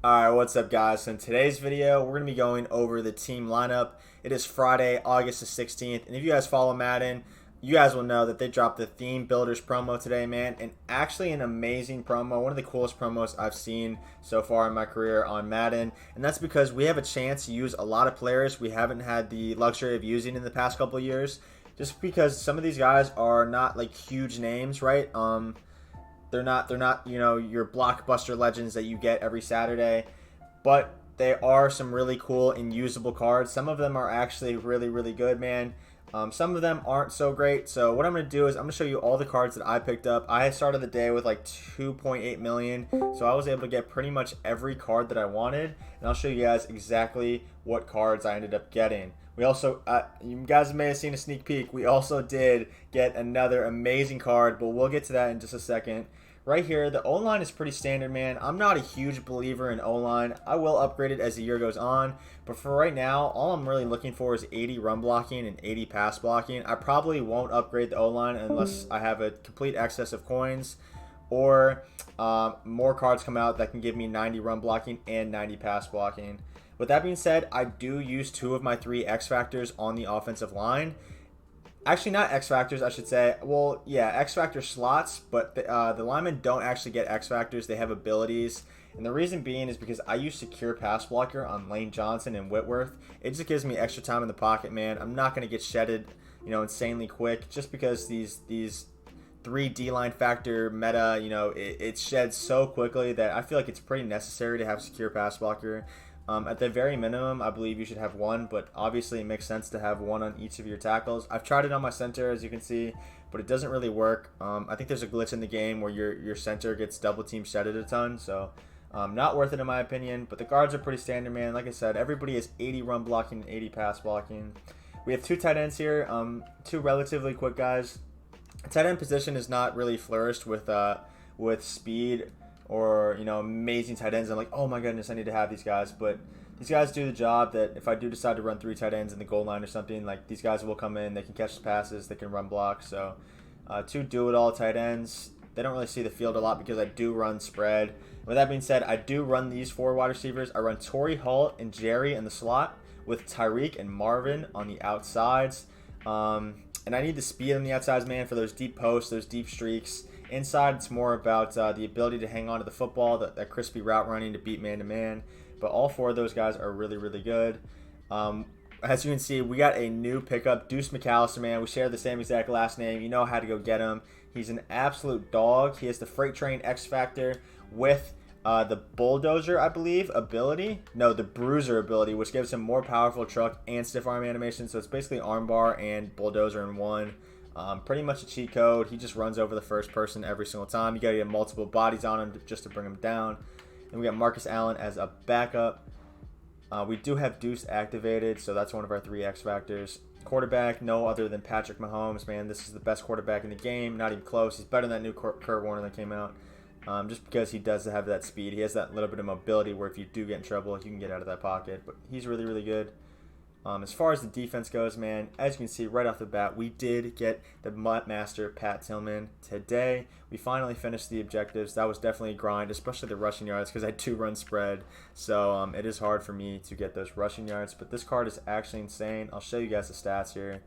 Alright, what's up guys? So in today's video, we're going to be going over the team lineup. It is Friday, August the 16th, and if you guys follow Madden, you guys will know that they dropped the Theme Builders promo today, man, and actually an amazing promo, one of the coolest promos I've seen so far in my career on Madden, and that's because we have a chance to use a lot of players we haven't had the luxury of using in the past couple of years, just because some of these guys are not like huge names, right? They're not, your blockbuster legends that you get every Saturday, but they are some really cool and usable cards. Some of them are actually really, really good, man. Some of them aren't so great. So what I'm going to do is I'm going to show you all the cards that I picked up. I started the day with like 2.8 million, so I was able to get pretty much every card that I wanted, and I'll show you guys exactly what cards I ended up getting. We also, you guys may have seen a sneak peek, we also did get another amazing card, but we'll get to that in just a second. Right here, the O-line is pretty standard, man. I'm not a huge believer in O-line. I will upgrade it as the year goes on, but for right now, all I'm really looking for is 80 run blocking and 80 pass blocking. I probably won't upgrade the O-line unless I have a complete excess of coins, or more cards come out that can give me 90 run blocking and 90 pass blocking. With that being said, I do use 2 of my 3 X factors on the offensive line. Actually, not X factors, I should say. Well, yeah, X factor slots, but the linemen don't actually get X factors. They have abilities. And the reason being is because I use secure pass blocker on Lane Johnson and Whitworth. It just gives me extra time in the pocket, man. I'm not going to get shedded, insanely quick, just because these 3 D-line factor meta, it sheds so quickly that I feel like it's pretty necessary to have secure pass blocker. At the very minimum, I believe you should have 1, but obviously it makes sense to have 1 on each of your tackles. I've tried it on my center, as you can see, but it doesn't really work. I think there's a glitch in the game where your center gets double team shedded a ton, so not worth it in my opinion. But the guards are pretty standard, man. Like I said, everybody has 80 run blocking and 80 pass blocking. We have 2 tight ends here, 2 relatively quick guys. Tight end position is not really flourished with speed or amazing tight ends. I'm like, oh my goodness, I need to have these guys. But these guys do the job that if I do decide to run 3 tight ends in the goal line or something, like these guys will come in, they can catch the passes, they can run blocks. So 2 do-it-all tight ends. They don't really see the field a lot because I do run spread. With that being said, I do run these 4 wide receivers. I run Torrey Holt and Jerry in the slot with Tyreek and Marvin on the outsides. And I need the speed on the outsides, man, for those deep posts, those deep streaks. Inside, it's more about the ability to hang on to the football, that crispy route running to beat man-to-man. But all 4 of those guys are really, really good. As you can see, we got a new pickup, Deuce McAllister, man. We share the same exact last name. You know how to go get him. He's an absolute dog. He has the Freight Train X Factor with the Bulldozer, I believe, ability. No, the Bruiser ability, which gives him more powerful truck and stiff arm animation. So it's basically armbar and Bulldozer in one. Pretty much a cheat code. He just runs over the first person every single time. You gotta get multiple bodies on him just to bring him down. And we got Marcus Allen as a backup. We do have Deuce activated, so that's one of our 3 X factors. Quarterback, no other than Patrick Mahomes, man. This is the best quarterback in the game. Not even close. He's better than that new Kurt Warner that came out. Just because he does have that speed. He has that little bit of mobility where if you do get in trouble, you can get out of that pocket. But he's really, really good. As far as the defense goes, man, as you can see right off the bat, we did get the MUT master, Pat Tillman, today. We finally finished the objectives. That was definitely a grind, especially the rushing yards, because I do run spread. So it is hard for me to get those rushing yards. But this card is actually insane. I'll show you guys the stats here.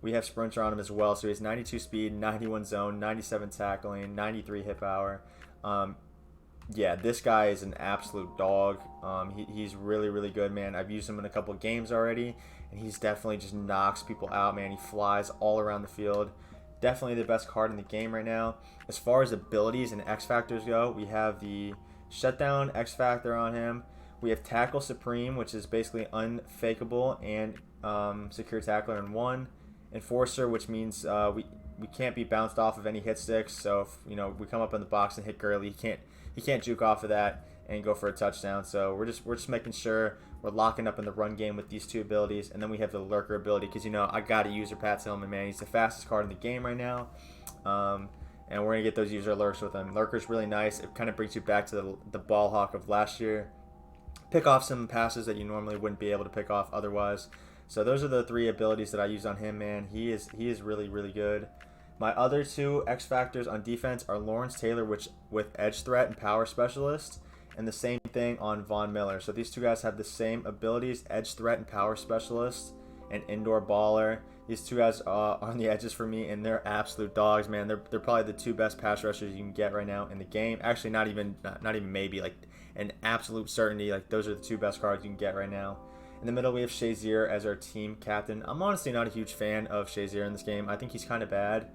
We have Sprinter on him as well. So he has 92 speed, 91 zone, 97 tackling, 93 hit power. Yeah, this guy is an absolute dog. He's really, really good, man. I've used him in a couple of games already, and he's definitely just knocks people out, man. He flies all around the field. Definitely the best card in the game right now. As far as abilities and X Factors go, we have the Shutdown X Factor on him. We have Tackle Supreme, which is basically unfakeable and secure tackler in one. Enforcer, which means we can't be bounced off of any hit sticks. So if we come up in the box and hit Gurley, he can't juke off of that and go for a touchdown. So we're just making sure we're locking up in the run game with these 2 abilities. And then we have the Lurker ability because I gotta use Pat Tillman, man. He's the fastest card in the game right now. And we're gonna get those user lurks with him. Lurker's really nice. It kind of brings you back to the ball hawk of last year. Pick off some passes that you normally wouldn't be able to pick off otherwise. So those are the 3 abilities that I use on him, man. He is really, really good. My other 2 X factors on defense are Lawrence Taylor, which with edge threat and power specialist, and the same thing on Von Miller. So these two guys have the same abilities: edge threat and power specialist, and indoor baller. These two guys are on the edges for me, and they're absolute dogs, man. They're probably the two best pass rushers you can get right now in the game. Actually, not even maybe, like an absolute certainty. Like those are the two best cards you can get right now. In the middle, we have Shazier as our team captain. I'm honestly not a huge fan of Shazier in this game. I think he's kind of bad.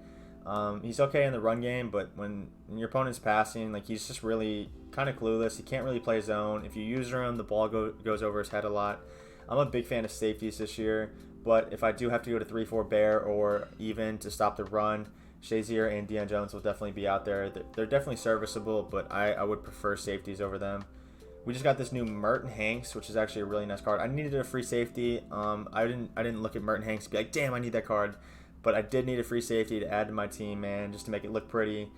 He's okay in the run game, but when your opponent's passing, like he's just really kind of clueless. He can't really play zone. If you use him, the ball goes over his head a lot. I'm a big fan of safeties this year, but if I do have to go to 3-4 bear or even to stop the run, Shazier and Deion Jones will definitely be out there. They're definitely serviceable, but I would prefer safeties over them. We just got this new Merton Hanks, which is actually a really nice card. I needed a free safety. I didn't look at Merton Hanks and be like, damn, I need that card. But I did need a free safety to add to my team, man, just to make it look pretty.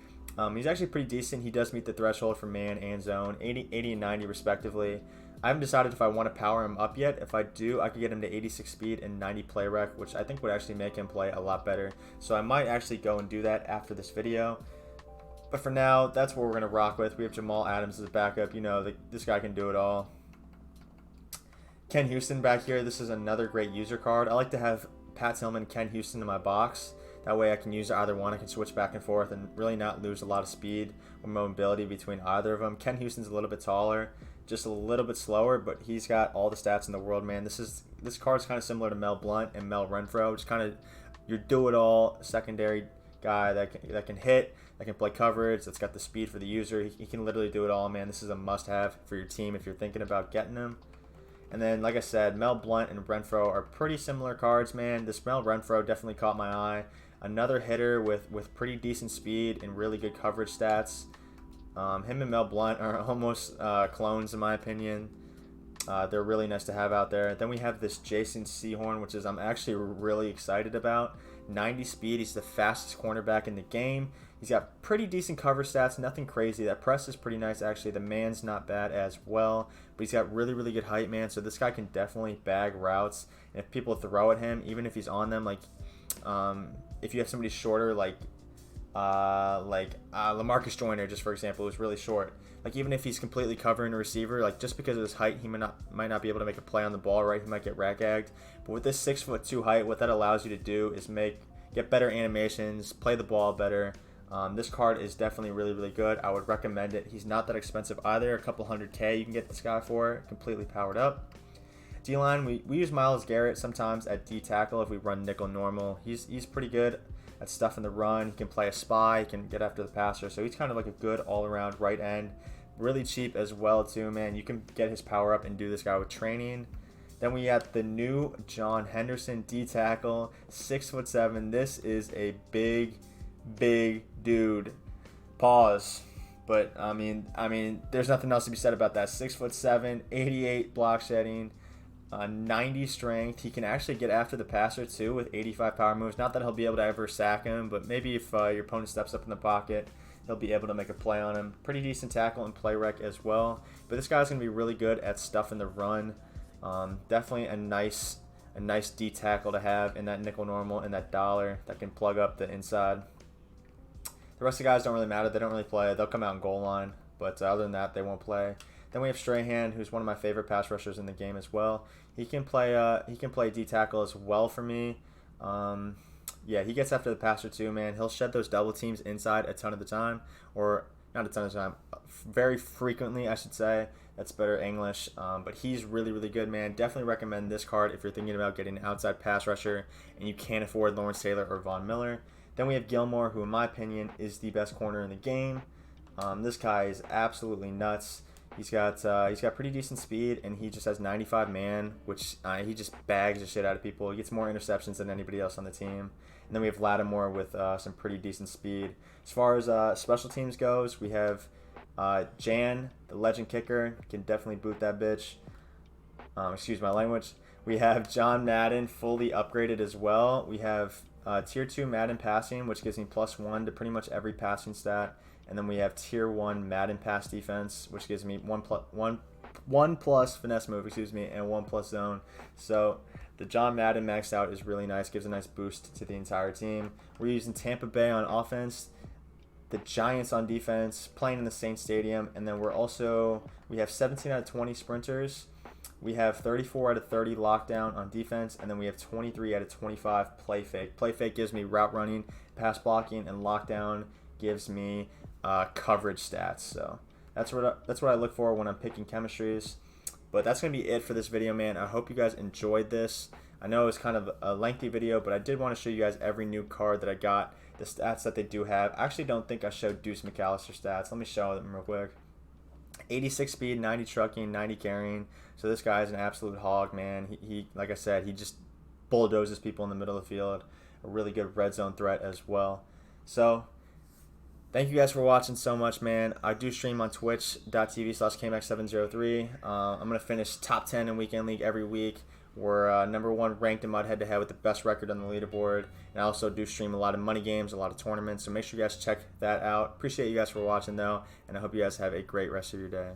He's actually pretty decent. He does meet the threshold for man and zone, 80 and 90 respectively. I haven't decided if I want to power him up yet. If I do, I could get him to 86 speed and 90 play rec, which I think would actually make him play a lot better. So I might actually go and do that after this video. But for now, that's what we're going to rock with. We have Jamal Adams as a backup. You know, this guy can do it all. Ken Houston back here. This is another great user card. I like to have Pat Tillman, Ken Houston in my box. That way I can use either one. I can switch back and forth and really not lose a lot of speed or mobility between either of them. Ken Houston's a little bit taller, just a little bit slower, but he's got all the stats in the world, man. This card's kind of similar to Mel Blount and Mel Renfro. Just kind of your do-it-all secondary guy that can hit, that can play coverage, that's got the speed for the user. He can literally do it all, man. This is a must-have for your team if you're thinking about getting him. And then, like I said, Mel Blount and Renfro are pretty similar cards, man. This Mel Renfro definitely caught my eye. Another hitter with pretty decent speed and really good coverage stats. Him and Mel Blount are almost clones, in my opinion. They're really nice to have out there. Then we have this Jason Sehorn, which is I'm actually really excited about. 90 speed. He's the fastest cornerback in the game. He's got pretty decent cover stats, nothing crazy. That press is pretty nice, actually. The man's not bad as well, but he's got really, really good height, man. So this guy can definitely bag routes. And if people throw at him, even if he's on them, like if you have somebody shorter, like LaMarcus Joyner, just for example, who's really short. Like even if he's completely covering a receiver, like just because of his height, he might not be able to make a play on the ball, right? He might get rat-gagged. But with this 6'2" height, what that allows you to do is get better animations, play the ball better. This card is definitely really, really good. I would recommend it. He's not that expensive either. A couple $100K you can get this guy for, completely powered up. D-line, we use Myles Garrett sometimes at D-tackle if we run nickel normal. He's pretty good at stuff in the run. He can play a spy. He can get after the passer. So he's kind of like a good all-around right end. Really cheap as well, too, man. You can get his power up and do this guy with training. Then we have the new John Henderson, D-tackle, 6'7". This is a big dude. Pause. But I mean, there's nothing else to be said about that. 6'7", 88 block shedding, 90 strength. He can actually get after the passer too with 85 power moves. Not that he'll be able to ever sack him, but maybe if your opponent steps up in the pocket, he'll be able to make a play on him. Pretty decent tackle and play rec as well. But this guy's gonna be really good at stuff in the run. Definitely a nice D tackle to have in that nickel normal and that dollar that can plug up the inside. The rest of the guys don't really matter. They don't really play. They'll come out in goal line, but other than that, they won't play. Then we have Strahan, who's one of my favorite pass rushers in the game as well. He can play D tackle as well for me. Yeah, he gets after the passer too, man. He'll shed those double teams inside a ton of the time, or not a ton of the time, very frequently, I should say. That's better English. But he's really, really good, man. Definitely recommend this card if you're thinking about getting an outside pass rusher and you can't afford Lawrence Taylor or Von Miller. Then we have Gilmore, who in my opinion is the best corner in the game. This guy is absolutely nuts. He's got pretty decent speed, and he just has 95 man, which he just bags the shit out of people. He gets more interceptions than anybody else on the team. And then we have Lattimore with some pretty decent speed. As far as special teams goes, we have Jan, the legend kicker, can definitely boot that bitch. Excuse my language. We have John Madden, fully upgraded as well. We have Tier 2 Madden passing, which gives me +1 to pretty much every passing stat. And then we have Tier 1 Madden pass defense, which gives me 1 plus finesse move, and 1 plus zone. So the John Madden maxed out is really nice, gives a nice boost to the entire team. We're using Tampa Bay on offense. the Giants on defense, playing in the Saints Stadium. And then we have 17 out of 20 sprinters. We have 34 out of 30 lockdown on defense, and then we have 23 out of 25 play fake. Play fake gives me route running, pass blocking, and lockdown gives me coverage stats. So that's what I look for when I'm picking chemistries. But that's going to be it for this video, man. I hope you guys enjoyed this. I know it was kind of a lengthy video, but I did want to show you guys every new card that I got, the stats that they do have. I actually don't think I showed Deuce McAllister stats. Let me show them real quick. 86 speed, 90 trucking, 90 carrying. So this guy is an absolute hog, man. He like I said, he just bulldozes people in the middle of the field. A really good red zone threat as well. So thank you guys for watching so much, man. I do stream on twitch.tv/Kmac703. I'm going to finish top 10 in Weekend League every week. We're #1 ranked in MUT head-to-head with the best record on the leaderboard. And I also do stream a lot of money games, a lot of tournaments. So make sure you guys check that out. Appreciate you guys for watching, though. And I hope you guys have a great rest of your day.